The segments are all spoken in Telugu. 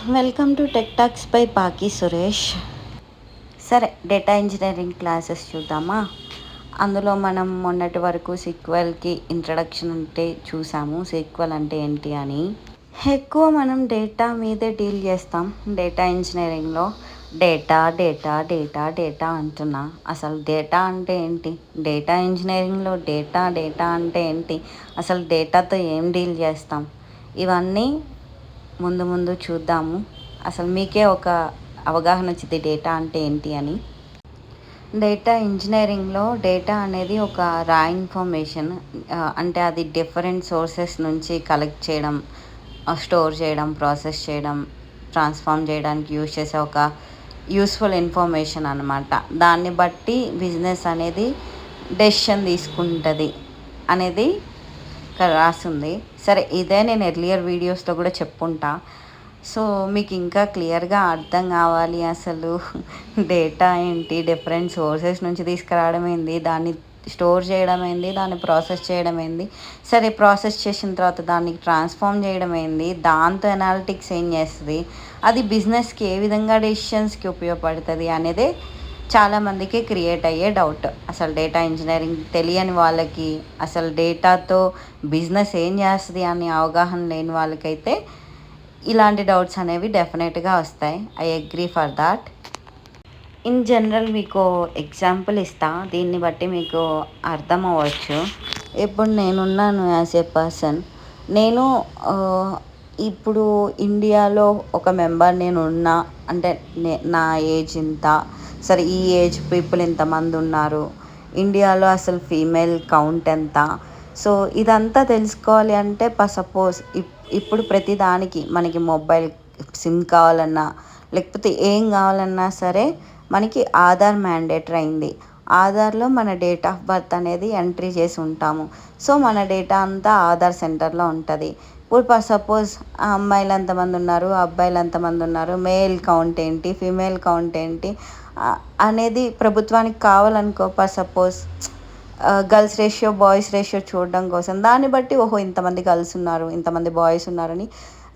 Welcome to tech talks by పాకి సురేష్. సరే, డేటా ఇంజనీరింగ్ క్లాసెస్ చూద్దామా? అందులో మనం మొన్నటి వరకు సిక్వెల్కి ఇంట్రడక్షన్ అంటే చూసాము. సిక్వెల్ అంటే ఏంటి అని. ఎక్కువ మనం డేటా మీదే డీల్ చేస్తాం డేటా ఇంజనీరింగ్లో. డేటా డేటా డేటా డేటా అంటున్నా. అసలు డేటా అంటే ఏంటి? డేటా ఇంజనీరింగ్లో డేటా డేటా అంటే ఏంటి? అసలు డేటాతో ఏం డీల్ చేస్తాం? ఇవన్నీ ముందు ముందు చూద్దాము. అసలు మీకే ఒక అవగాహన వచ్చింది డేటా అంటే ఏంటి అని. డేటా ఇంజనీరింగ్లో డేటా అనేది ఒక రా ఇన్ఫర్మేషన్. అంటే అది డిఫరెంట్ సోర్సెస్ నుంచి కలెక్ట్ చేయడం, స్టోర్ చేయడం, ప్రాసెస్ చేయడం, ట్రాన్స్ఫార్మ్ చేయడానికి యూజ్ చేసే ఒక యూస్ఫుల్ ఇన్ఫర్మేషన్ అనమాట. దాన్ని బట్టి బిజినెస్ అనేది డెసిషన్ తీసుకుంటుంది అనేది ఇక్కడ రాసింది. సరే, ఇదే నేను ఎర్లియర్ వీడియోస్లో కూడా చెప్పుంటా. సో మీకు ఇంకా క్లియర్గా అర్థం కావాలి అసలు డేటా ఏంటి, డిఫరెంట్ సోర్సెస్ నుంచి తీసుకురావడం ఏంది, దాన్ని స్టోర్ చేయడం ఏంది, దాన్ని ప్రాసెస్ చేయడం ఏంది, సరే ప్రాసెస్ చేసిన తర్వాత దాన్ని ట్రాన్స్ఫార్మ్ చేయడం ఏంది, దాంతో అనాలిటిక్స్ ఏం చేస్తుంది, అది బిజినెస్కి ఏ విధంగా డెసిషన్స్కి ఉపయోగపడుతుంది అనేదే చాలామందికి క్రియేట్ అయ్యే డౌట్. అసలు డేటా ఇంజనీరింగ్ తెలియని వాళ్ళకి, అసలు డేటాతో బిజినెస్ ఏం చేస్తుంది అని అవగాహన లేని వాళ్ళకైతే ఇలాంటి డౌట్స్ అనేవి డెఫినెట్గా వస్తాయి. I agree for that. In general మీకు ఎగ్జాంపుల్ ఇస్తా, దీన్ని బట్టి మీకు అర్థం అవ్వచ్చు. ఇప్పుడు నేనున్నాను యాజ్ ఏ పర్సన్. నేను ఇప్పుడు ఇండియాలో ఒక మెంబర్ నేను ఉన్నా అంటే నా ఏజ్ ఇంత, సరే ఈ ఏజ్ పీపుల్ ఇంతమంది ఉన్నారు, ఇండియాలో అసలు ఫీమేల్ కౌంట్ ఎంత, సో ఇదంతా తెలుసుకోవాలి అంటే సపోజ్ ఇప్పుడు ప్రతిదానికి మనకి మొబైల్ సిమ్ కావాలన్నా లేకపోతే ఏం కావాలన్నా సరే మనకి ఆధార్ మ్యాండేటరీ అయింది. ఆధార్లో మన డేట్ ఆఫ్ బర్త్ అనేది ఎంట్రీ చేసి ఉంటాము. సో మన డేటా అంతా ఆధార్ సెంటర్లో ఉంటుంది. ఇప్పుడు సపోజ్ అమ్మాయిలు ఎంతమంది ఉన్నారు, అబ్బాయిలు ఎంతమంది ఉన్నారు, మేల్ కౌంట్ ఏంటి, ఫీమేల్ కౌంట్ ఏంటి అనేది ప్రభుత్వానికి కావాలనుకో, suppose girls ratio boys ratio చూడడం కోసం, దాన్ని బట్టి ఓహో ఇంతమంది గర్ల్స్ ఉన్నారు, ఇంతమంది బాయ్స్ ఉన్నారని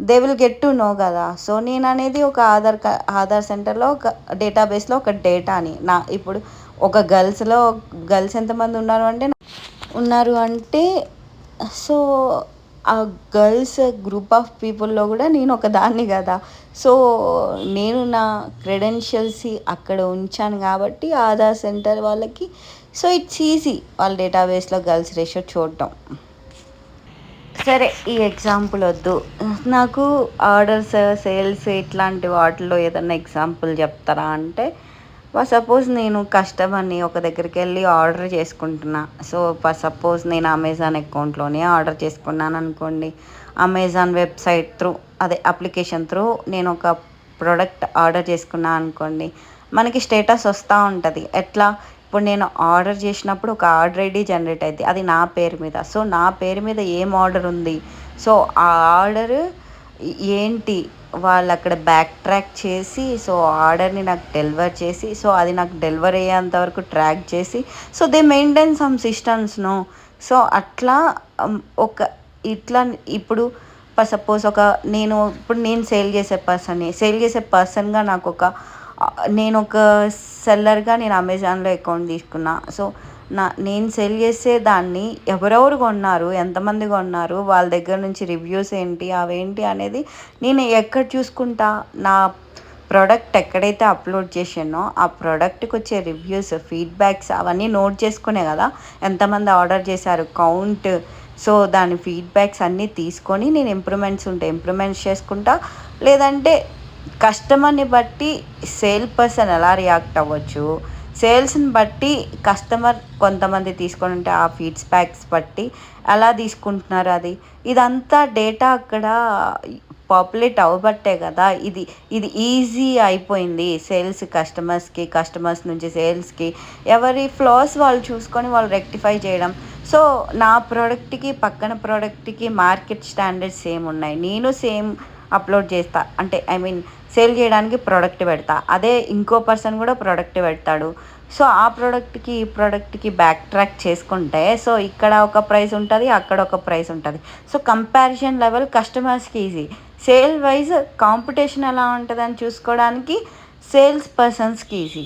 they will get to know కదా. సో నేను అనేది ఒక ఆధార్ సెంటర్లో ఒక డేటాబేస్లో ఒక డేటాని ఇప్పుడు ఒక గర్ల్స్ ఎంతమంది ఉన్నారు అంటే సో ఆ గర్ల్స్ గ్రూప్ ఆఫ్ పీపుల్లో కూడా నేను ఒక దాన్ని కదా. సో నేను నా క్రెడెన్షియల్స్ అక్కడ ఉంచాను కాబట్టి ఆధార్ సెంటర్ వాళ్ళకి సో ఇట్స్ ఈజీ వాళ్ళ డేటాబేస్లో గర్ల్స్ రేషియో చూడటం. సరే, ఈ ఎగ్జాంపుల్ వద్దు నాకు. ఆర్డర్స్, సేల్స్ ఇట్లాంటి వాటిల్లో ఏదన్నా ఎగ్జాంపుల్ చెప్తారా అంటే, సపోజ్ నేను కస్టమర్ని ఒక దగ్గరికి వెళ్ళి ఆర్డర్ చేసుకుంటున్నా. సో సపోజ్ నేను అమెజాన్ అకౌంట్లోనే ఆర్డర్ చేసుకున్నాను అనుకోండి. అమెజాన్ వెబ్సైట్ త్రూ, అదే అప్లికేషన్ త్రూ నేను ఒక ప్రోడక్ట్ ఆర్డర్ చేసుకున్నా అనుకోండి. మనకి స్టేటస్ వస్తూ ఉంటుంది. ఎట్లా? ఇప్పుడు నేను ఆర్డర్ చేసినప్పుడు ఒక ఆర్డర్ ఐడి జనరేట్ అవుతుంది, అది నా పేరు మీద. సో నా పేరు మీద ఏం ఆర్డర్ ఉంది, సో ఆ ఆర్డర్ ఏంటి వాళ్ళు అక్కడ బ్యాక్ ట్రాక్ చేసి, సో ఆర్డర్ని నాకు డెలివర్ చేసి, సో అది నాకు డెలివర్ అయ్యేంత వరకు ట్రాక్ చేసి, సో దే మెయింటైన్ సమ్ సిస్టమ్స్ను. సో అట్లా ఒక ఇట్లా ఇప్పుడు సపోజ్ నేను సేల్ చేసే పర్సన్గా నేను ఒక సెల్లర్గా నేను అమెజాన్లో అకౌంట్ తీసుకున్నా. సో నేను సెల్ చేసే దాన్ని ఎవరెవరు కొన్నారు, ఎంతమంది కొన్నారు, వాళ్ళ దగ్గర నుంచి రివ్యూస్ ఏంటి, అవేంటి అనేది నేను ఎక్కడ చూసుకుంటా? నా ప్రోడక్ట్ ఎక్కడైతే అప్లోడ్ చేసానో ఆ ప్రోడక్ట్కి వచ్చే రివ్యూస్, ఫీడ్బ్యాక్స్ అవన్నీ నోట్ చేసుకునే కదా ఎంతమంది ఆర్డర్ చేశారు, కౌంట్. సో దాని ఫీడ్బ్యాక్స్ అన్నీ తీసుకొని నేను ఇంప్రూవ్మెంట్స్ చేసుకుంటా. లేదంటే కస్టమర్ని బట్టి సేల్ పర్సన్ ఎలా రియాక్ట్ అవ్వచ్చు, సేల్స్ని బట్టి కస్టమర్ కొంతమంది తీసుకొని ఉంటే ఆ ఫీడ్బ్యాక్స్ బట్టి ఎలా తీసుకుంటున్నారు ఇదంతా డేటా అక్కడ పాపులేట్ అవ్వబట్టే కదా ఇది ఈజీ అయిపోయింది. సేల్స్ కస్టమర్స్ నుంచి సేల్స్కి ఎవరి ఫ్లాస్ వాళ్ళు చూసుకొని వాళ్ళు రెక్టిఫై చేయడం. సో నా ప్రోడక్ట్కి పక్కన ప్రోడక్ట్కి మార్కెట్ స్టాండర్డ్స్ సేమ్ ఉన్నాయి, నేను సేమ్ అప్లోడ్ చేస్తా. అంటే సేల్ చేయడానికి ప్రోడక్ట్ పెడతా, అదే ఇంకో పర్సన్ కూడా ప్రోడక్ట్ పెడతాడు. సో ఆ ప్రోడక్ట్కి ఈ ప్రోడక్ట్కి బ్యాక్ ట్రాక్ చేసుకుంటే సో ఇక్కడ ఒక ప్రైస్ ఉంటుంది, అక్కడ ఒక ప్రైస్ ఉంటుంది. సో కంపారిజన్ లెవెల్ కస్టమర్స్కి ఈజీ, సేల్ వైజ్ కాంపిటీషన్ ఎలా ఉంటుందని చూసుకోవడానికి సేల్స్ పర్సన్స్కి ఈజీ.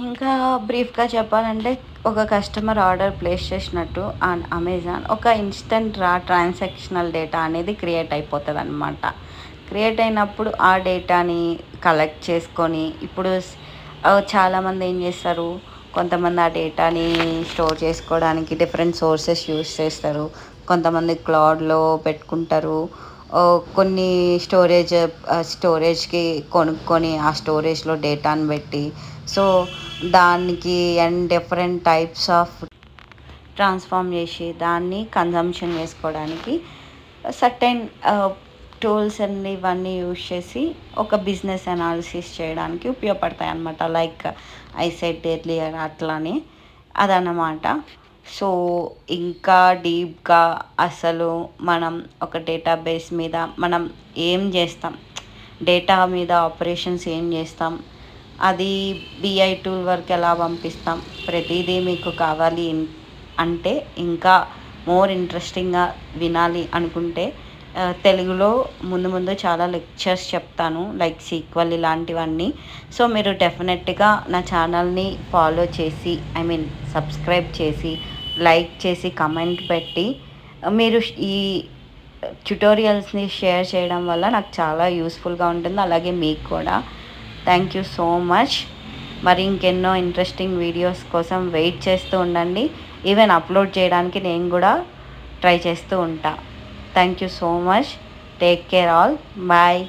ఇంకా బ్రీఫ్గా చెప్పాలంటే ఒక కస్టమర్ ఆర్డర్ ప్లేస్ చేసినట్టు ఆన్ అమెజాన్ ఒక ఇన్స్టెంట్ ట్రాన్సాక్షనల్ డేటా అనేది క్రియేట్ అయిపోతుంది అనమాట. క్రియేట్ అయినప్పుడు ఆ డేటాని కలెక్ట్ చేసుకొని ఇప్పుడు చాలామంది ఏం చేస్తారు, కొంతమంది ఆ డేటాని స్టోర్ చేసుకోవడానికి డిఫరెంట్ సోర్సెస్ యూస్ చేస్తారు, కొంతమంది క్లౌడ్లో పెట్టుకుంటారు, కొన్ని స్టోరేజ్కి కొనుక్కొని ఆ స్టోరేజ్లో డేటాను పెట్టి సో దానికి and different types of transform చేసి దాన్ని కన్జంప్షన్ చేసుకోవడానికి సర్టెన్ టూల్స్ అండ్ ఇవన్నీ యూజ్ చేసి ఒక బిజినెస్ అనాలిసిస్ చేయడానికి ఉపయోగపడతాయి అన్నమాట. లైక్ ఐ సెడ్ ఎర్లియర్ అట్లానే అదన్నమాట. సో ఇంకా డీప్గా అసలు మనం ఒక డేటాబేస్ మీద మనం ఏం చేస్తాం, డేటా మీద ఆపరేషన్స్ ఏం చేస్తాం, అది బిఐ టూల్ వరకు ఎలా పంపిస్తాం, ప్రతిదీ మీకు కావాలి అంటే ఇంకా మోర్ ఇంట్రెస్టింగ్గా వినాలి అనుకుంటే తెలుగులో ముందు ముందు చాలా లెక్చర్స్ చెప్తాను, లైక్ సీక్వెల్ ఇలాంటివన్నీ. సో మీరు డెఫినెట్గా నా ఛానల్ని ఫాలో చేసి సబ్స్క్రైబ్ చేసి లైక్ చేసి కమెంట్ పెట్టి మీరు ఈ ట్యుటోరియల్స్ని షేర్ చేయడం వల్ల నాకు చాలా యూస్ఫుల్గా ఉంటుంది, అలాగే మీకు కూడా. Thank you so much. మరి ఇంకెన్నో ఇంట్రెస్టింగ్ వీడియోస్ కోసం వెయిట్ చేస్తూ ఉండండి. ఈవెన్ అప్లోడ్ చేయడానికి నేను కూడా ట్రై చేస్తూ ఉంటా. Thank you so much. Take care all. Bye.